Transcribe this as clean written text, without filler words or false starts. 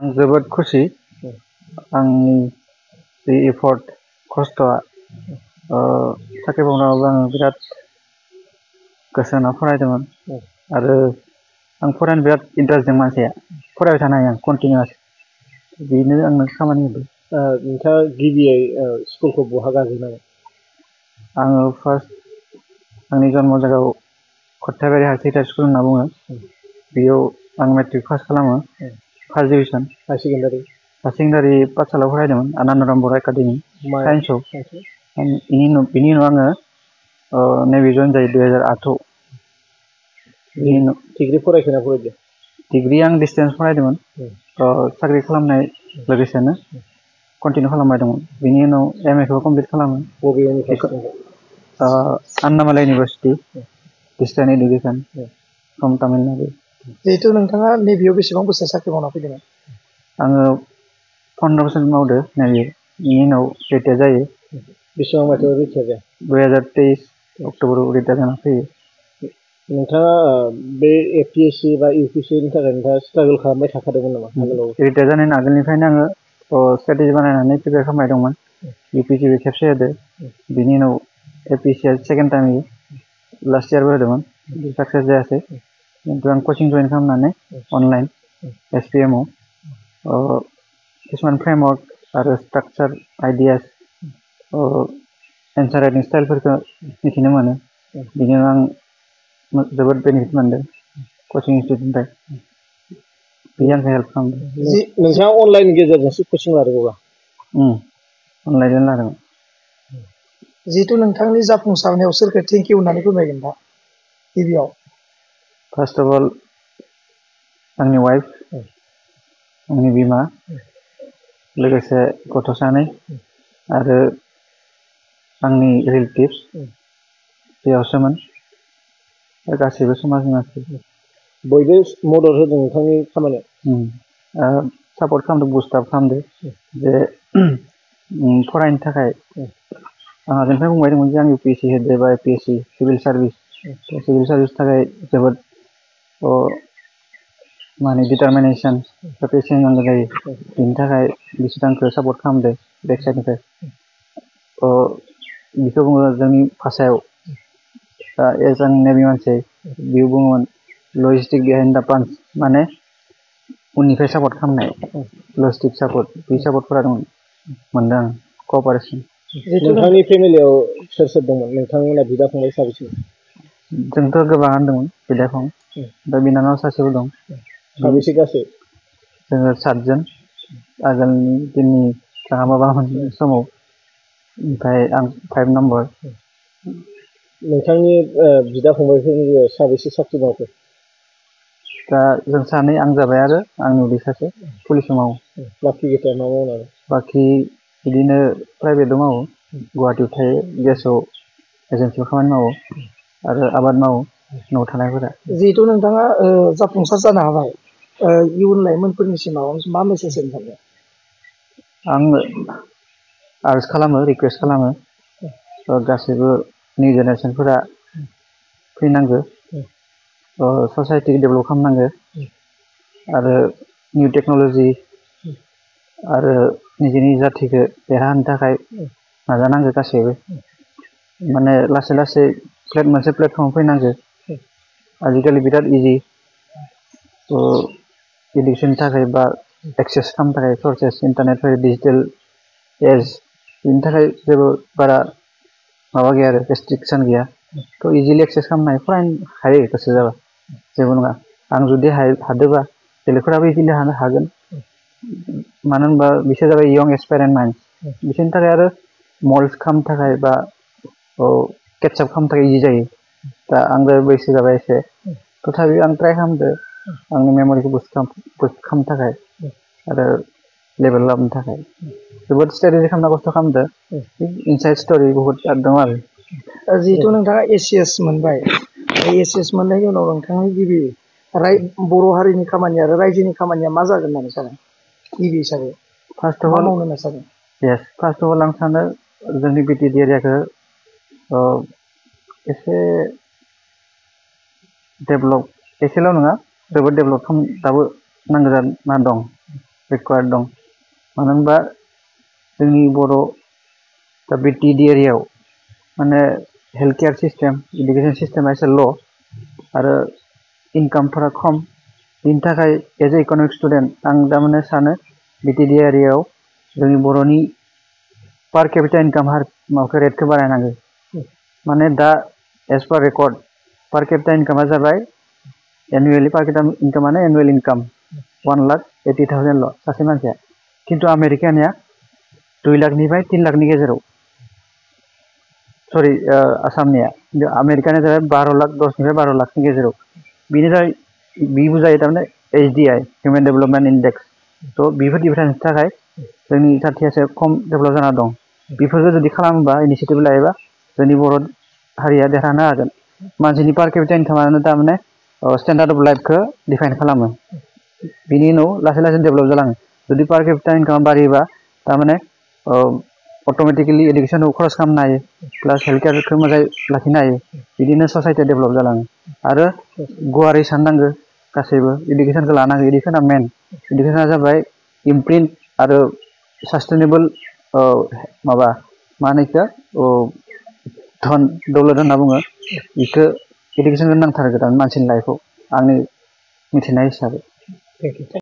जोबोद खुसि आंनि जि एफर्ट खस्थ'आ साख्रि मावनायावबो आङो बिराद गोसो होना फरायदोंमोन आरो आं फरायनो बिराद इन्टारेस्ट दं मानसिया फरायबाय थानो हायो आं कन्टिनिउआस बेनो आंनो खामानि होदों। नोंथाङा गिबियै स्कुलखौ बहा गारजेनाय? आङो फार्स्ट आंनि जन्म जायगायाव खथ्राबारि हायार सेकेन्डारि स्कुल होनना बुङो बेयाव आं मेट्रिक पास खालामो फार्स्ट डिभिजन। हायार सेकेन्डारि पाठसालायाव फरायदोंमोन आनन्दराम बर' एकाडेमि साइन्सआव। बिनि उनाव आङो नैबे जइन जायो 2008आव। डिग्री फरायखोना फरायदों? डिग्री आं डिसटेन्स फरायदोंमोन साख्रि खालामनाय लोगोसेनो कन्टिनिउ खालामबाय दंमोन। बिनि उनाव MA खौ कमप्लिट खालामो। बबे university? Annamalai university distance education from Tamil Nadu. जिहेतु नोंथाङा नेभियाव बेसेबां बोसोर साख्रि मावना फैदोंमोन? आङो 15 बोसोर मावदो नेभियाव। बिनि उनाव रिटायार जायो। बेसेबां मायथाइयाव रिटायार जाया? 2023 अक्ट'बराव रिटायार जाना फैयो। नोंथाङा बे APSC बा UPSCनि थाखाय नोंथाङा स्ट्रागोल खालामबाय थाखादोंमोन नामा आगोलाव? रिटायार जानायनि आगोलनिफ्रायनो आङो स्ट्रेटेजि बानायनानै प्रिपेयार खालामबाय दंमोन। UPSCबो खेबसे होदो बिनि उनाव APSC सेकेन्ड टाइम लास्ट इयारबो होदोंमोन साक्सेस जायासै। खिन्थु आं कचिं जइन खालामनानै अनलाइन SPMआव किसुमान फ्रेमवर्क आरो स्ट्राक्चार आइडियास एन्सार राइटिं स्टाइलफोरखौ मिथिनो मोनो। बिनि उनाव आं जोबोद बेनिफिट मोनदों कचिं इनस्टिट्युटनिफ्राय। बेयो आंखौ हेल्प खालामदों। नोंथाङा अनलाइननि गेजेरजोंसो कचिं लादोंमोन? अनलाइनजों लादोंमोन। जिहेतु नोंथांनि जाफुंसारनायाव सोरखौ थेंक इउ होननानै फोरमायगोन दा गिबियाव? फार्स्ट अफ अल आंनि वाइफ, आंनि बिमा, लोगोसे गथ' सानै आरो आंनि रिलेटिभ्स बेयावसोमोन गासैबो समाजनि मानसि। बयबो मदद होदों नोंथांनि खामानियाव? सापर्ट खालामदों, बुस्टआप खालामदों जे फरायनो थाखाय। आं आगोलनिफ्राय बुंबाय दंमोन जे आं UPSC होदो बा APSC सिभिल सार्भिस थाखाय जोबोद माने डिटारमिनेसन बा पेसेन्स नांगौ जायो। बिनि थाखाय बिसोर आंखौ सापर्ट खालामदों बेक साइडनिफ्राय। बेखौ बुङो जोंनि भाषायाव एज आं नेभि मानसि बेयाव बुङोमोन लजिस्टिक बिहाइन्ड दा पान्च, माने उननिफ्राय सापर्ट खालामनाय लजिस्टिक सापर्ट। बे सापर्टफोरा दं मोनदों आं कपारेसन। नोंथांनि फेमिलियाव सोर सोर दंमोन? नोंथांमोना बिदा फंबाय साबेसे? जोंथ' गोबाङानो दंमोन बिदा फंबाय। दा बिनानाव सासेबो दं। साबेसे गासै? जोङो 7 जन आगोलनि दिननि माबामोन समाव। ओमफ्राय आं 5 नम्बर। नोंथांनि बिदा फंबायफोरनि साबेसे साख्रि मावखो? दा जों सानै, आं जाबाय आरो आंनि उदै सासे पुलिसाव मावो। बाखि मा मावो? बाखि बिदिनो प्राइभेटआव मावो, गुवाहाटियाव थायो, गेसाव एजेन्सियाव खामानि मावो आरो आबाद मावो न'आव थानायफोरा। जिहेथु नोंथाङा जाफुंसार जानो हाबाय, इयुन लाइमोनफोरनिसिम मा मेसेज होनो सानदों? आं आर्ज खालामो, रिकुवेस्ट खालामो गासैबो निउ जेनेरेसनफोरा फैनांगौ, ससाइटिखौ डेभेलप खालामनांगौ आरो निउ टेक्न'लजि आरो निजेनि जाथिखौ देरहाहोनो थाखाय नाजानांगौ गासैबो। माने लासै लासै मोनसे प्लेटफर्माव फैनांगौ। आजिखालि बिराद इजि इडुकेसननि थाखाय बा एक्सेस खालामनो थाखाय सर्सेस इन्टारनेट डिजिटेल एज, बिनि थाखाय जेबो बारा माबा गैया आरो रेस्ट्रिकसन गैया। थ' इजिलि एक्सेस खालामनो हायो, फरायनो हायो गोसो जाबा, जेबो नङा। आं जुदि हादोंबा बेलेगफोराबो इजिलि हानो हागोन। मानो होनबा बिसोर जाबाय यं एसपायरेन्ट माइन्ड। बिसोरनि थाखाय आरो मल्ड खालामनो थाखाय बा केटचाप खालामनो थाखाय इजि जायो। दा आंबो बैसो जाबाय एसे, तथापि आं ट्राय खालामदो आंनि मेम'रिखौ बुस्ट खालामनो थाखाय आरो लेभेल लाबोनो थाखाय जोबोद स्ट्रेटेजि खालामना खस्थ' खालामदो। इनसाइड स्ट'रि बहुत दं आरो। जिहेतु नोंथाङा ACS मोनबाय, ACS मोननायनि उनाव नोंथांनि गिबि बर' हारिनि खामानि आरो रायजोनि खामानिया मा जागोन होननानै सानो गिबि हिसाबै? फार्स्ट अफ मा अल मावनो होनना सानो? फार्स्ट अफ अल आं सानो जोंनि BTD एरियाखौ एसे डेभेलप, एसेल' नङा जोबोद डेभेलप दाबो नांगौ जाना दं। रिक्वायर्ड दं मानो होनबा जोंनि बर' दा बिटिएडि एरियायाव माने हेल्थ केयार सिस्टेम इडुकेसन सिस्टेमा एसे ल' आरो इनकामफोरा खम बिनि थाखाय एज ए इक'नमिक स्टुडेन्ट आं दा माने सानो बिटिएडि एरियायाव जोंनि बर'नि पार केपिटा इनकाम माबाखौ रेटखौ बारायनांगौ माने दा एज पार रेकर्ड पार केपिटा इनकामा जाबाय एनुवेलि पार केपिटा इनकामानो एनुवेल इनकाम 1,80,000 सासे मानसिया खिन्थु आमेरिकानिया 2 लाखनिफ्राय 3 लाखनि गेजेराव सरि आसामनिया आमेरिकानिया जाबाय 12 लाख 10निफ्राय 12 लाखनि गेजेराव बेनो जाबाय बि बुजायो थारमाने HDI हिउमेन डेभेलपमेन्ट इन्डेक्स थ' बेफोर डिफारेन्सनि थाखाय जोंनि जाथियासो खम डेभेलप जाना दं बेफोरखौ जुदि खालामोबा इनिसियेटिभ लायोबा जोंनि बर' हारिया देरहानो हागोन मानसिनि पार केपिटा इनकामानो थारमाने स्टेन्डार्ड अफ लाइफखौ डिफाइन खालामो बिनि उनाव लासै लासै डेभेलप जालाङो जुदि पार केपिटा इनकामा बारायोबा थारमाने अट'मेटिकेलि इडुकेसनाव खरस खालामनो हायो प्लास हेल्थ केयारखौ मोजाङै लाखिनो हायो बिदिनो ससाइटिया डेभेलप जालाङो आरो गुवारै साननांगौ गासैबो इडुकेसनखौ लानांगौ इडुकेसना मेन इडुकेसना जाबाय इमप्रिन्ट आरो सास्टेनेबल माबा मा होनो बेखौ धन दौलत होनना बुङो बेखौ इडुकेसनखौ नांथारगौ मानसिनि लाइफआव आंनि मिथिनाय हिसाबै